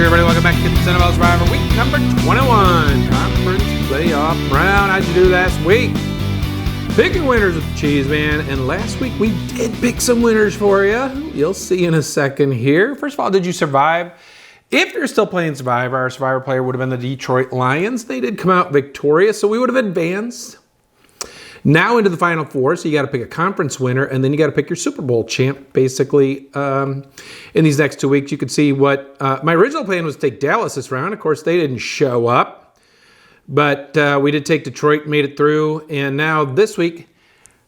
here, everybody. Welcome back to the Cinema Survivor week number 21. Conference playoff round. How'd you do last week? Picking winners with the Cheezeman. And last week we did pick some winners for you. You'll see in a second here. First of all, did you survive? If you're still playing Survivor, our Survivor player would have been the Detroit Lions. They did come out victorious, so we would have advanced. Now into the Final Four, so you got to pick a conference winner, and then you got to pick your Super Bowl champ, basically, in these next 2 weeks. You can see what my original plan was to take Dallas this round. Of course, they didn't show up, but we did take Detroit, made it through, and now this week,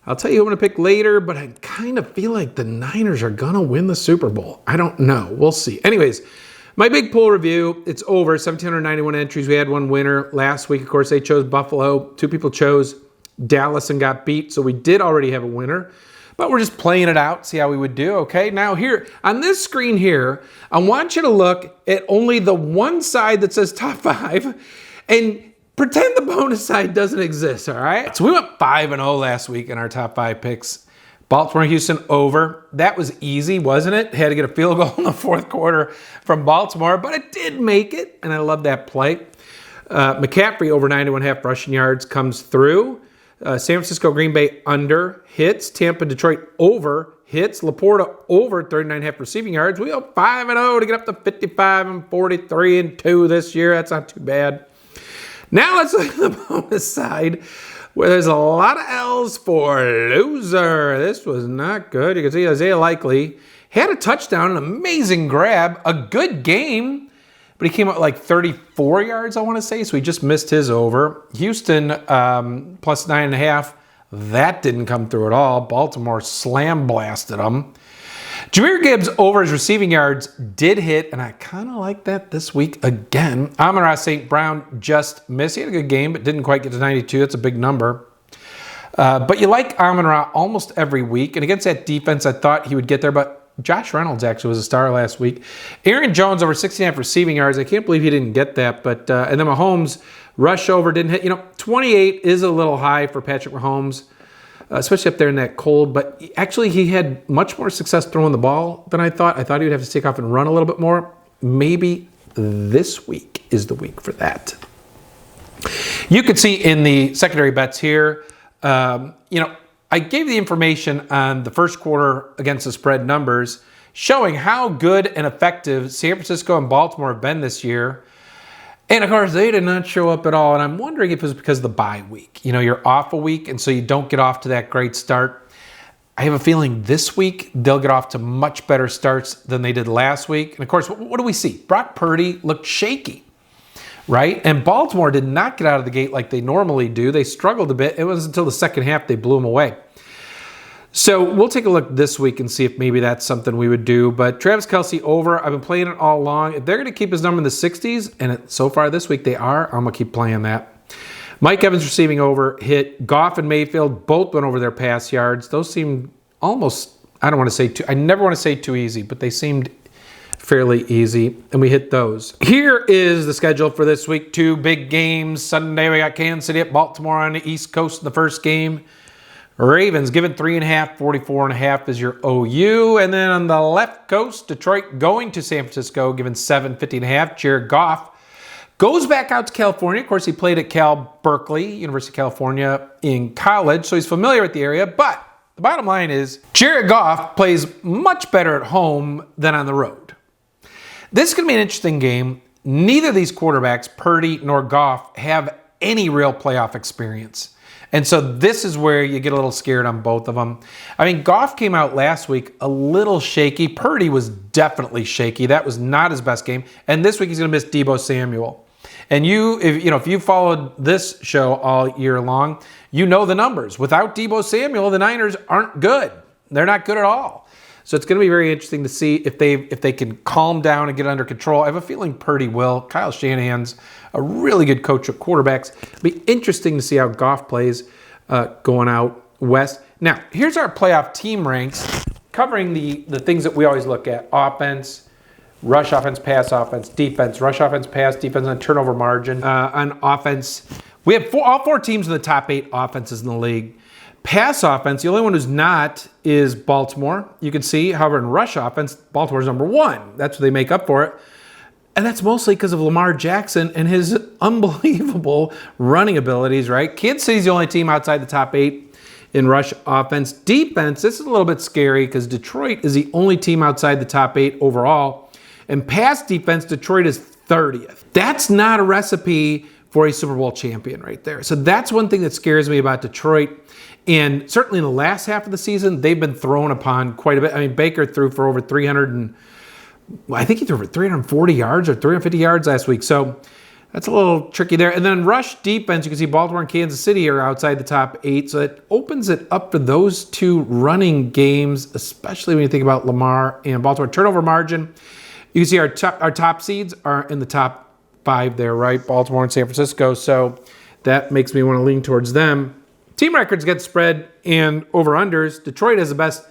I'll tell you who I'm going to pick later, but I kind of feel like the Niners are going to win the Super Bowl. I don't know. We'll see. Anyways, my big poll review, it's over. 1,791 entries. We had one winner last week. Of course, they chose Buffalo. Two people chose Dallas and got beat, so we did already have a winner, but we're just playing it out, see how we would do. Okay, now here on this screen here, I want you to look at only the one side that says top 5 and pretend the bonus side doesn't exist. All right, so we went 5-0 last week in our top 5 picks. Baltimore, Houston over. That was easy, wasn't it? Had to get a field goal in the fourth quarter from Baltimore, but it did make it, and I love that play. McCaffrey over 91.5 rushing yards comes through. San Francisco, Green Bay under hits. Tampa, Detroit over hits. Laporta over 39.5 receiving yards. We go 5-0 to get up to 55 and 43-2 this year. That's not too bad. Now let's look at the bonus side, where there's a lot of L's for loser. This was not good. You can see Isaiah Likely had a touchdown, an amazing grab, a good game, but he came out like 34 yards, I want to say, so he just missed his over. Houston, plus 9.5. That didn't come through at all. Baltimore slam blasted them. Jahmyr Gibbs over his receiving yards did hit, and I kind of like that this week again. Amon-Ra St. Brown just missed. He had a good game, but didn't quite get to 92. That's a big number. But you like Amon-Ra almost every week, and against that defense, I thought he would get there, but Josh Reynolds actually was a star last week. Aaron Jones over 69 receiving yards. I can't believe he didn't get that. But and then Mahomes rush over didn't hit. 28 is a little high for Patrick Mahomes, especially up there in that cold. But actually, he had much more success throwing the ball than I thought. I thought he would have to take off and run a little bit more. Maybe this week is the week for that. You could see in the secondary bets here, I gave the information on the first quarter against the spread numbers showing how good and effective San Francisco and Baltimore have been this year. And of course, they did not show up at all. And I'm wondering if it was because of the bye week. You're off a week, and so you don't get off to that great start. I have a feeling this week they'll get off to much better starts than they did last week. And of course, what do we see? Brock Purdy looked shaky, right? And Baltimore did not get out of the gate like they normally do. They struggled a bit. It was until the second half they blew them away. So we'll take a look this week and see if maybe that's something we would do. But Travis Kelce over. I've been playing it all along. If they're going to keep his number in the 60s, and so far this week they are, I'm going to keep playing that. Mike Evans receiving over hit. Goff and Mayfield both went over their pass yards. Those seemed almost, I never want to say too easy, but they seemed fairly easy, and we hit those. Here is the schedule for this week. 2 big games. Sunday we got Kansas City at Baltimore on the East Coast in the first game. Ravens given 3.5, 44.5 is your OU. And then on the left coast, Detroit going to San Francisco, given 7, 50.5. Jared Goff goes back out to California. Of course, he played at Cal Berkeley, University of California, in college, so he's familiar with the area. But the bottom line is, Jared Goff plays much better at home than on the road. This is going to be an interesting game. Neither of these quarterbacks, Purdy nor Goff, have any real playoff experience. And so this is where you get a little scared on both of them. Goff came out last week a little shaky. Purdy was definitely shaky. That was not his best game. And this week he's going to miss Deebo Samuel. And if you followed this show all year long, you know the numbers. Without Deebo Samuel, the Niners aren't good. They're not good at all. So it's going to be very interesting to see if they can calm down and get under control. I have a feeling Purdy will. Kyle Shanahan's a really good coach of quarterbacks. It'll be interesting to see how Goff plays going out west. Now, here's our playoff team ranks, covering the things that we always look at. Offense, rush offense, pass offense, defense, rush offense, pass, defense, and turnover margin. On offense, we have all 4 teams in the top 8 offenses in the league. Pass offense, the only one who's not is Baltimore. You can see, however, in rush offense, Baltimore's number 1. That's what they make up for it. And that's mostly because of Lamar Jackson and his unbelievable running abilities, right? Kansas City's the only team outside the top 8 in rush offense. Defense, this is a little bit scary because Detroit is the only team outside the top 8 overall. And pass defense, Detroit is 30th. That's not a recipe for a Super Bowl champion right there. So that's one thing that scares me about Detroit. And certainly in the last half of the season, they've been thrown upon quite a bit. I mean, Baker threw for over 340 yards or 350 yards last week. So that's a little tricky there. And then rush defense, you can see Baltimore and Kansas City are outside the top 8. So it opens it up for those two running games, especially when you think about Lamar and Baltimore. Turnover margin, you can see our top seeds are in the top 5 there, right? Baltimore and San Francisco. So that makes me want to lean towards them. Team records get spread and over-unders. Detroit has the best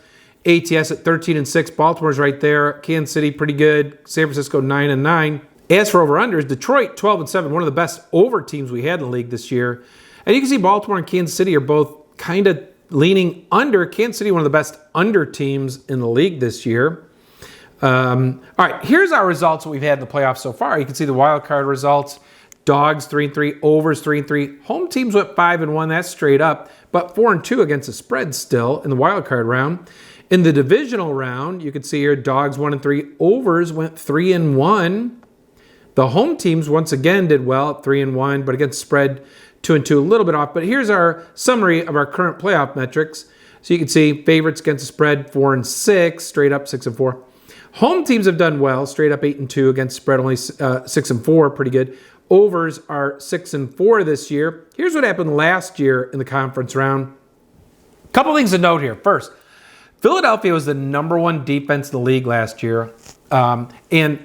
ATS at 13-6. Baltimore's right there. Kansas City, pretty good. San Francisco, 9-9. As for over-unders, Detroit, 12-7. One of the best over teams we had in the league this year. And you can see Baltimore and Kansas City are both kind of leaning under. Kansas City, one of the best under teams in the league this year. All right, here's our results that we've had in the playoffs so far. You can see the wild card results. Dogs 3-3, overs 3-3. Home teams went 5-1. That's straight up, but 4-2 against the spread still in the wild card round. In the divisional round, you can see here dogs 1-3, overs went 3-1. The home teams once again did well at 3-1, but against spread 2-2, a little bit off. But here's our summary of our current playoff metrics. So you can see favorites against the spread 4-6, straight up 6-4. Home teams have done well, straight up 8-2 against spread only 6-4, pretty good. Overs are 6-4 this year. Here's what happened last year in the conference round. A couple things to note here. First, Philadelphia was the number 1 defense in the league last year. And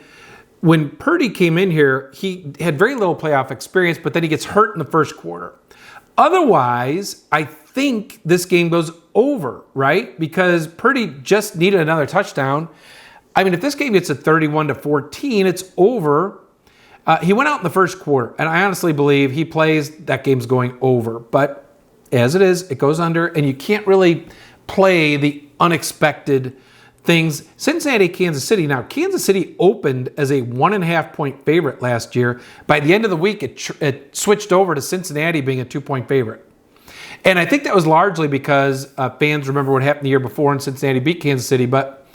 when Purdy came in here, he had very little playoff experience, but then he gets hurt in the first quarter. Otherwise, I think this game goes over, right? Because Purdy just needed another touchdown. I mean, if this game gets to 31-14, it's over. He went out in the first quarter, and I honestly believe he plays, that game's going over. But as it is, it goes under, and you can't really play the unexpected things. Cincinnati, Kansas City. Now, Kansas City opened as a 1.5-point favorite last year. By the end of the week, it switched over to Cincinnati being a 2-point favorite. And I think that was largely because fans remember what happened the year before and Cincinnati beat Kansas City. But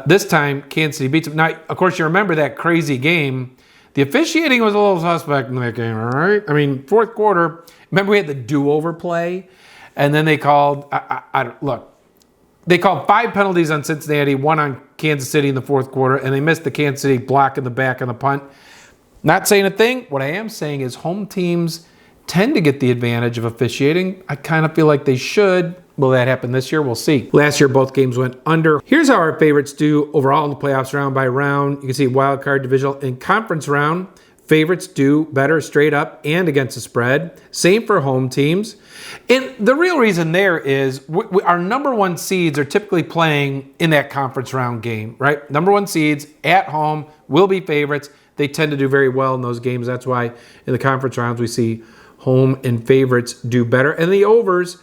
this time, Kansas City beats them. Now, of course, you remember that crazy game. The officiating was a little suspect in that game, all right? I mean, fourth quarter, remember we had the do-over play? And then they called, they called 5 penalties on Cincinnati, 1 on Kansas City in the fourth quarter, and they missed the Kansas City block in the back on the punt. Not saying a thing. What I am saying is home teams tend to get the advantage of officiating. I kind of feel like they should. Will that happen this year? We'll see. Last year, both games went under. Here's how our favorites do overall in the playoffs round by round. You can see wild card, divisional, and conference round. Favorites do better straight up and against the spread. Same for home teams. And the real reason there is our number 1 seeds are typically playing in that conference round game, right? Number 1 seeds at home will be favorites. They tend to do very well in those games. That's why in the conference rounds we see home and favorites do better. And the overs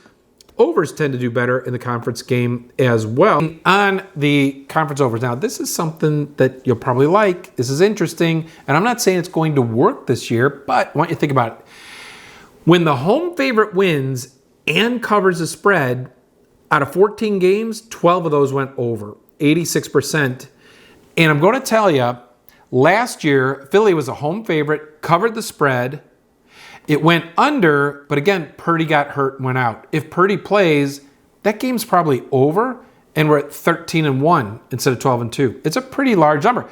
tend to do better in the conference game as well. On the conference overs. Now, this is something that you'll probably like. This is interesting. And I'm not saying it's going to work this year, but I want you to think about it. When the home favorite wins and covers the spread, out of 14 games, 12 of those went over, 86%. And I'm going to tell you, last year, Philly was a home favorite, covered the spread. It went under, but again, Purdy got hurt and went out. If Purdy plays, that game's probably over, and we're at 13-1 instead of 12-2. It's a pretty large number.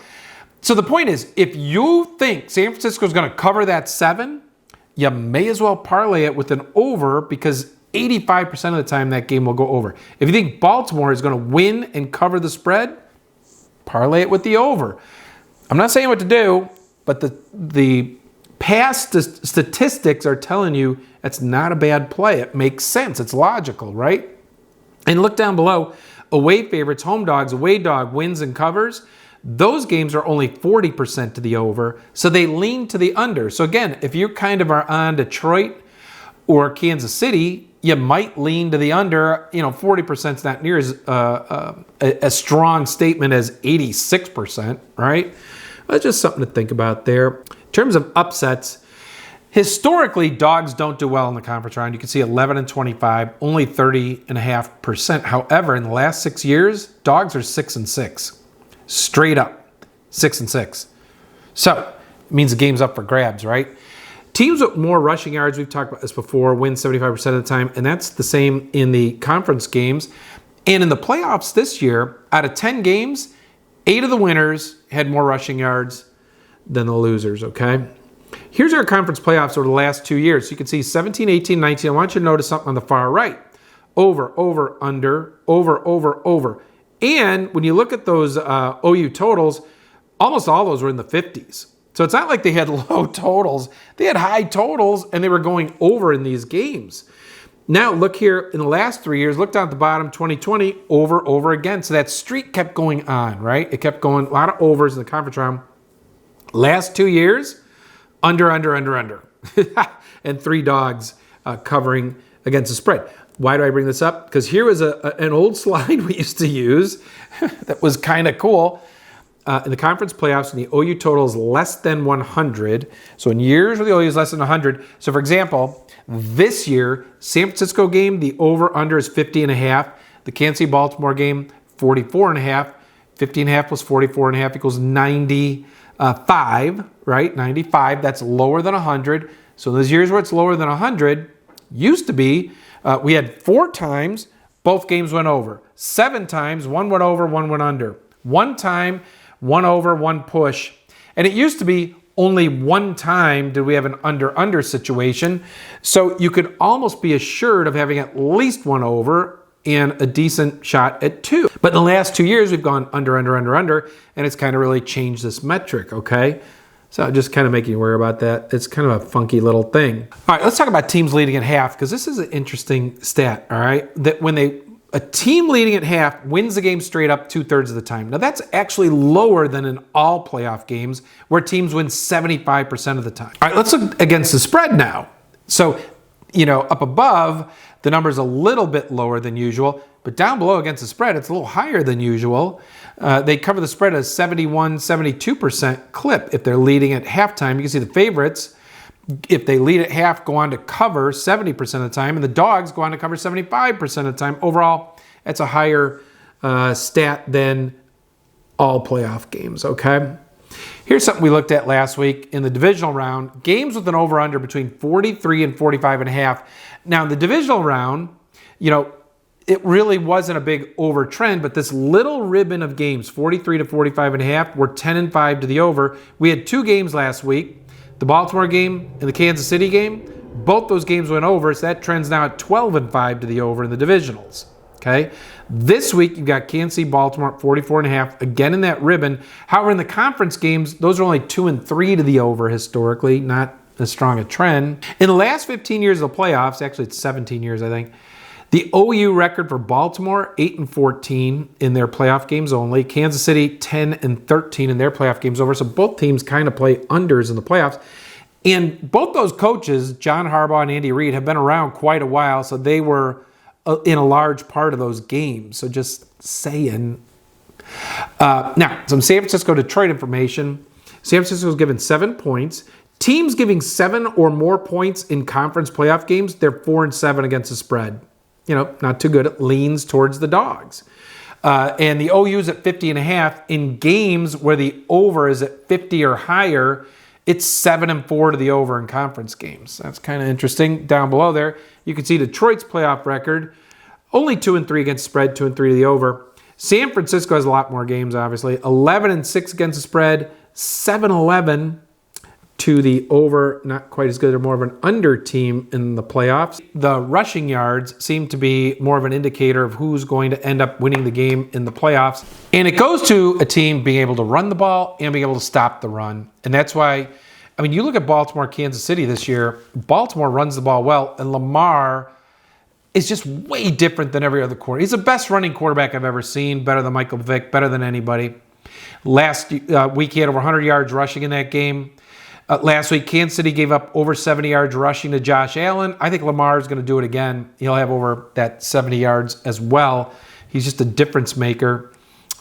So the point is, if you think San Francisco's going to cover that 7, you may as well parlay it with an over because 85% of the time that game will go over. If you think Baltimore is going to win and cover the spread, parlay it with the over. I'm not saying what to do, but the past statistics are telling you that's not a bad play. It makes sense. It's logical, right? And look down below. Away favorites, home dogs, away dog wins and covers. Those games are only 40% to the over, so they lean to the under. So again, if you kind of are on Detroit or Kansas City, you might lean to the under. 40% is not near as a strong statement as 86%, right? That's just something to think about there. In terms of upsets, historically, dogs don't do well in the conference round. You can see 11-25, only 30.5%. However, in the last 6 years, dogs are 6-6. Straight up, 6-6. So, it means the game's up for grabs, right? Teams with more rushing yards, we've talked about this before, win 75% of the time, and that's the same in the conference games. And in the playoffs this year, out of 10 games, 8 of the winners had more rushing yards than the losers, okay? Here's our conference playoffs over the last 2 years. So you can see 17, 18, 19. I want you to notice something on the far right. Over, under, over. And when you look at those OU totals, almost all those were in the 50s. So it's not like they had low totals. They had high totals, and they were going over in these games. Now, look here, in the last 3 years, look down at the bottom, 2020, over again. So that streak kept going on, right? It kept going, a lot of overs in the conference round. Last 2 years, under. And 3 dogs covering against the spread. Why do I bring this up? Because here was an old slide we used to use that was kind of cool. In the conference playoffs, and the OU total is less than 100. So in years where the OU is less than 100. So for example, this year, San Francisco game, the over-under is 50.5. The Kansas City Baltimore game, 44.5. 50.5 plus 44.5 equals 95, right? 95, that's lower than 100. So those years where it's lower than 100, used to be, we had 4 times, both games went over. 7 times, one went over, one went under. 1 time, 1 over, 1 push. And it used to be only 1 time did we have an under situation. So you could almost be assured of having at least 1 over and a decent shot at 2. But in the last 2 years, we've gone under, and it's kind of really changed this metric, okay? So just kind of making you aware about that. It's kind of a funky little thing. All right, let's talk about teams leading at half, because this is an interesting stat, all right? That when a team leading at half wins the game straight up 2/3 of the time. Now that's actually lower than in all playoff games where teams win 75% of the time. All right, let's look against the spread now. So, up above, the number's a little bit lower than usual, but down below against the spread, it's a little higher than usual. They cover the spread at a 71, 72% clip. If they're leading at halftime, you can see the favorites, if they lead at half, go on to cover 70% of the time, and the dogs go on to cover 75% of the time. Overall, that's a higher stat than all playoff games, okay? Here's something we looked at last week in the divisional round. Games with an over-under between 43 and 45.5. Now, in the divisional round, it really wasn't a big over trend, but this little ribbon of games, 43 to 45.5, were 10-5 to the over. We had 2 games last week. The Baltimore game and the Kansas City game, both those games went over, so that trend's now at 12-5 to the over in the divisionals, okay? This week, you've got Kansas City, Baltimore at 44.5, again in that ribbon. However, in the conference games, those are only 2-3 to the over historically, not as strong a trend. In the last 15 years of the playoffs, actually it's 17 years, I think, the OU record for Baltimore, 8-14 in their playoff games only. Kansas City, 10-13 in their playoff games over. So both teams kind of play unders in the playoffs. And both those coaches, John Harbaugh and Andy Reid, have been around quite a while. So they were in a large part of those games. So just saying. Now, some San Francisco-Detroit information. San Francisco was given 7 points. Teams giving 7 or more points in conference playoff games, they're 4-7 against the spread. Not too good. It leans towards the dogs. And the OU's at 50.5. In games where the over is at 50 or higher, it's 7-4 to the over in conference games. That's kind of interesting. Down below there, you can see Detroit's playoff record, only 2-3 against spread, 2-3 to the over. San Francisco has a lot more games, obviously. 11-6 against the spread, 7-11 to the over, not quite as good. They're more of an under team in the playoffs. The rushing yards seem to be more of an indicator of who's going to end up winning the game in the playoffs. And it goes to a team being able to run the ball and being able to stop the run. And that's why, you look at Baltimore, Kansas City this year, Baltimore runs the ball well, and Lamar is just way different than every other quarterback. He's the best running quarterback I've ever seen, better than Michael Vick, better than anybody. Last week, he had over 100 yards rushing in that game. Last week, Kansas City gave up over 70 yards rushing to Josh Allen. I think Lamar is going to do it again. He'll have over that 70 yards as well. He's just a difference maker.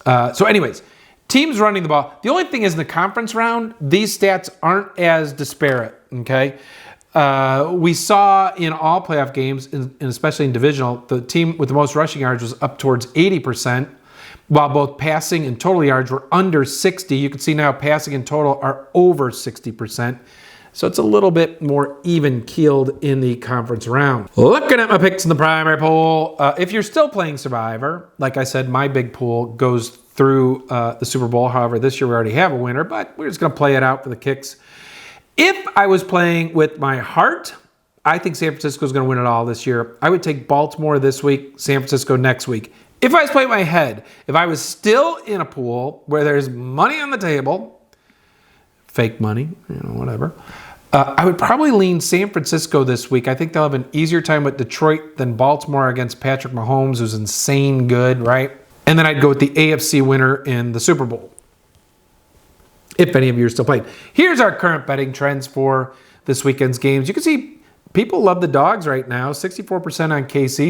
So anyways, teams running the ball. The only thing is in the conference round, these stats aren't as disparate, okay? We saw in all playoff games, and especially in divisional, the team with the most rushing yards was up towards 80%, while both passing and total yards were under 60. You can see now passing and total are over 60%. So it's a little bit more even-keeled in the conference round. Looking at my picks in the primary pool, if you're still playing Survivor, like I said, my big pool goes through the Super Bowl. However, this year we already have a winner, but we're just going to play it out for the kicks. If I was playing with my heart, I think San Francisco is going to win it all this year. I would take Baltimore this week, San Francisco next week. If I was playing my head, if I was still in a pool where there's money on the table, fake money, whatever, I would probably lean San Francisco this week. I think they'll have an easier time with Detroit than Baltimore against Patrick Mahomes, who's insane good, right? And then I'd go with the AFC winner in the Super Bowl, if any of you are still playing. Here's our current betting trends for this weekend's games. You can see people love the dogs right now. 64% on KC,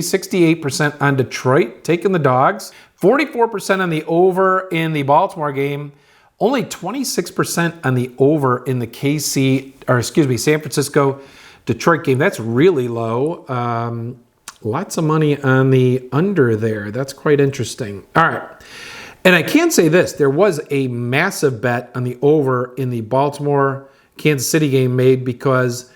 68% on Detroit, taking the dogs. 44% on the over in the Baltimore game. Only 26% on the over in the San Francisco Detroit game. That's really low. Lots of money on the under there. That's quite interesting. All right. And I can say this. There was a massive bet on the over in the Baltimore-Kansas City game made because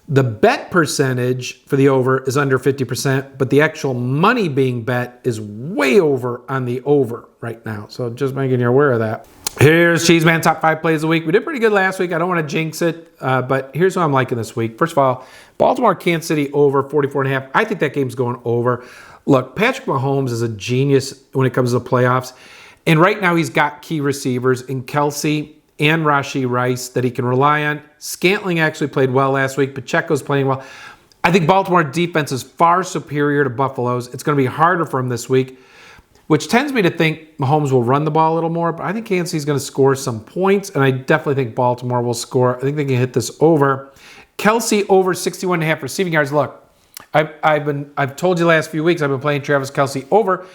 the bet percentage for the over is under 50%, but the actual money being bet is way over on the over right now. So just making you aware of that. Here's Cheezeman top 5 plays of the week. We did pretty good last week. I don't want to jinx it, but here's what I'm liking this week. First of all, Baltimore, Kansas City over 44.5. I think that game's going over. Look, Patrick Mahomes is a genius when it comes to the playoffs. And right now he's got key receivers in Kelsey and Rashee Rice that he can rely on. Scantling actually played well last week. Pacheco's playing well. I think Baltimore defense is far superior to Buffalo's. It's going to be harder for him this week, which tends me to think Mahomes will run the ball a little more, but I think Kansas City's going to score some points, and I definitely think Baltimore will score. I think they can hit this over. Kelsey over 61.5 receiving yards. Look, I've told you the last few weeks I've been playing Travis Kelsey over.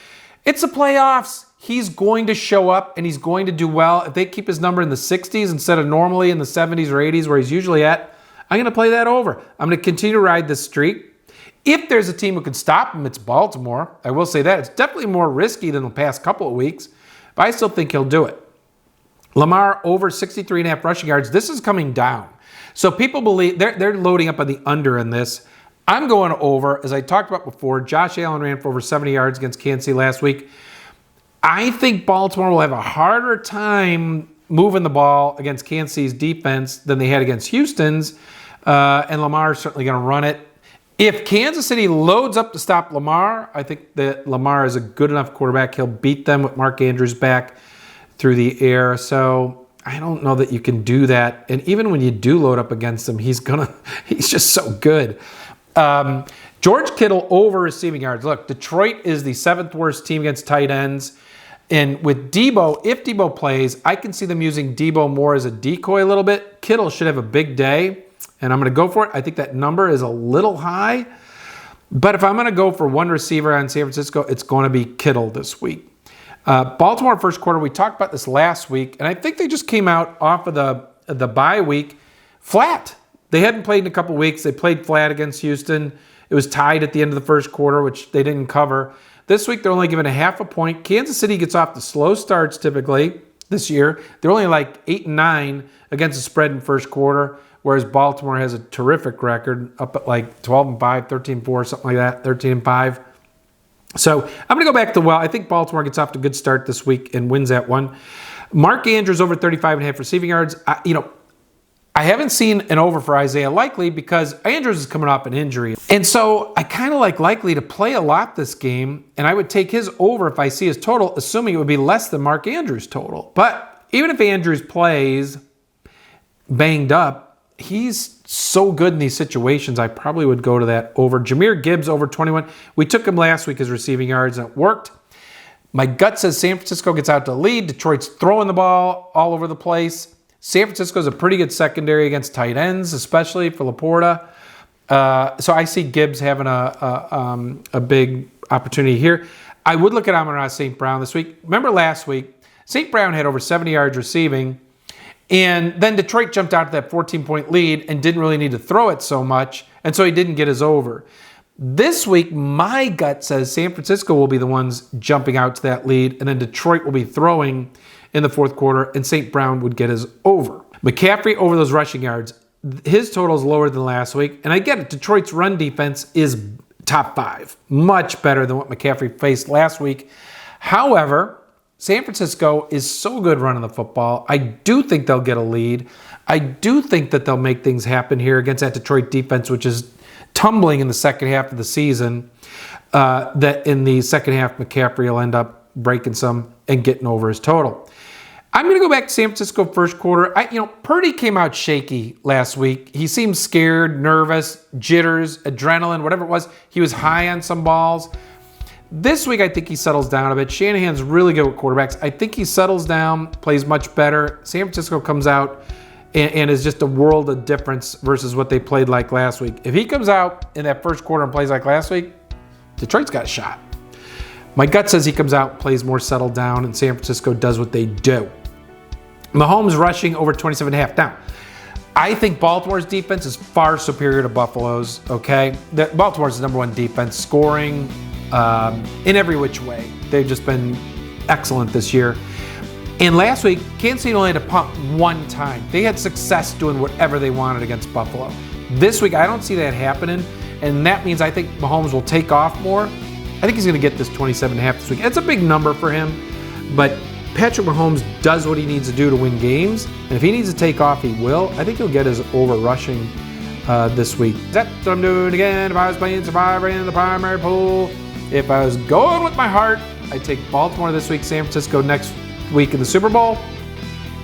It's the playoffs. He's going to show up, and he's going to do well. If they keep his number in the 60s instead of normally in the 70s or 80s where he's usually at, I'm going to play that over. I'm going to continue to ride this streak. If there's a team who can stop him, it's Baltimore. I will say that. It's definitely more risky than the past couple of weeks, but I still think he'll do it. Lamar over 63.5 rushing yards. This is coming down. So people believe they're loading up on the under in this. I'm going over. As I talked about before, Josh Allen ran for over 70 yards against Kansas City last week. I think Baltimore will have a harder time moving the ball against Kansas City's defense than they had against Houston's, and Lamar's certainly going to run it. If Kansas City loads up to stop Lamar, I think that Lamar is a good enough quarterback. He'll beat them with Mark Andrews back through the air. So I don't know that you can do that. And even when you do load up against him, he's just so good. George Kittle over receiving yards. Look, Detroit is the 7th worst team against tight ends. And with Debo, if Debo plays, I can see them using Debo more as a decoy a little bit. Kittle should have a big day, and I'm going to go for it. I think that number is a little high. But if I'm going to go for one receiver on San Francisco, it's going to be Kittle this week. Baltimore first quarter, we talked about this last week, and I think they just came out off of the bye week flat. They hadn't played in a couple weeks. They played flat against Houston. It was tied at the end of the first quarter, which they didn't cover. This week, they're only given a half a point. Kansas City gets off the slow starts typically this year. They're only like 8-9 against the spread in first quarter, whereas Baltimore has a terrific record up at like 12-5, 13-4, something like that, 13-5. So I'm going to go back to, I think Baltimore gets off to a good start this week and wins that one. Mark Andrews over 35.5 receiving yards. I haven't seen an over for Isaiah Likely because Andrews is coming off an injury. And so I kind of like Likely to play a lot this game, and I would take his over if I see his total, assuming it would be less than Mark Andrews' total. But even if Andrews plays banged up, he's so good in these situations, I probably would go to that over. Jahmyr Gibbs over 21. We took him last week as receiving yards, and it worked. My gut says San Francisco gets out to lead. Detroit's throwing the ball all over the place. San Francisco's a pretty good secondary against tight ends, especially for Laporta. So I see Gibbs having a big opportunity here. I would look at Amon-Ra St. Brown this week. Remember last week, St. Brown had over 70 yards receiving. And then Detroit jumped out to that 14-point lead and didn't really need to throw it so much. And so he didn't get his over. This week, my gut says San Francisco will be the ones jumping out to that lead. And then Detroit will be throwing in the fourth quarter. And St. Brown would get his over. McCaffrey over those rushing yards. His total is lower than last week. And I get it. Detroit's run defense is top 5. Much better than what McCaffrey faced last week. However, San Francisco is so good running the football. I do think they'll get a lead. I do think that they'll make things happen here against that Detroit defense, which is tumbling in the second half of the season. That in the second half, McCaffrey will end up breaking some and getting over his total. I'm going to go back to San Francisco first quarter. Purdy came out shaky last week. He seemed scared, nervous, jitters, adrenaline, whatever it was. He was high on some balls. This week, I think he settles down a bit. Shanahan's really good with quarterbacks. I think he settles down, plays much better. San Francisco comes out and is just a world of difference versus what they played like last week. If he comes out in that first quarter and plays like last week, Detroit's got a shot. My gut says he comes out, plays more settled down, and San Francisco does what they do. Mahomes rushing over 27.5. Now, I think Baltimore's defense is far superior to Buffalo's, okay? Baltimore's the number one defense, scoring in every which way. They've just been excellent this year. And last week, Kansas City only had to punt one time. They had success doing whatever they wanted against Buffalo. This week, I don't see that happening, and that means I think Mahomes will take off more. I think he's going to get this 27.5 this week. It's a big number for him, but Patrick Mahomes does what he needs to do to win games, and if he needs to take off, he will. I think he'll get his over rushing this week. That's what I'm doing again. If I was playing Survivor in the primary pool, if I was going with my heart, I'd take Baltimore this week, San Francisco next week in the Super Bowl.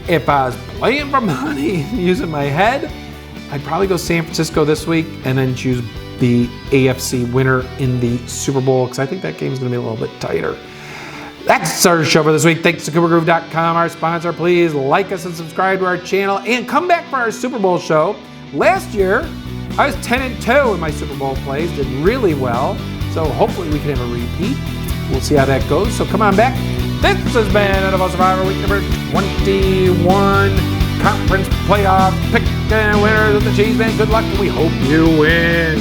If I was playing for money, using my head, I'd probably go San Francisco this week and then choose the AFC winner in the Super Bowl, because I think that game's going to be a little bit tighter. That's our show for this week. Thanks to CooperGroove.com, our sponsor. Please like us and subscribe to our channel, and come back for our Super Bowl show. Last year, I was 10-2 in my Super Bowl plays, did really well. So hopefully we can have a repeat. We'll see how that goes. So come on back. This has been NFL Survivor Week number 21. Conference playoff pick and winners of the Cheezeman. Good luck, and we hope you win.